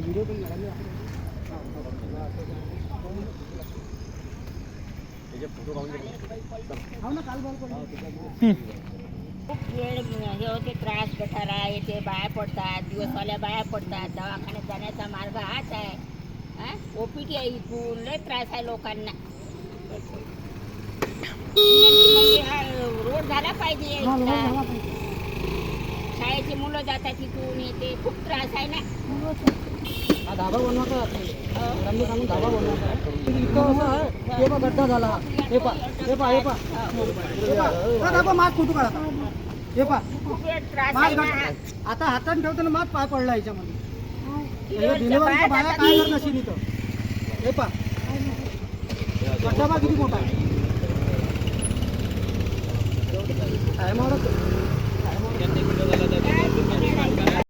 Video पण खूप वेळ हे होते, त्रास गटारा येते, बाया पडतात, दिवसवाल्या बाया पडतात, दवाखान्यात जाण्याचा मार्ग हाच आहे. ओपीटी आहे, इथून लय त्रास आहे लोकांना. म्हणजे हा रोड झाला पाहिजे. शाळेची मुलं जातात तिथून, येते, खूप त्रास आहे ना. हा धाबा बनवायचा त्यांनी सांगून धाबा बनवायचा इथं असं आहे. हे बघ गड्डा झाला. हे पा हे पा हे पा धाबा मात फोटो काढा. हे पा खूप वेळ त्रास मात आहे ना. आता हातात ठेवताना मात पाय पडला याच्यामध्ये. डिलिव्हरीच्या डिलिव्हरीच्या बाया बाया जातात काय करत नसेल इथं. हे पा गड्डा बा किती मोठा आहे.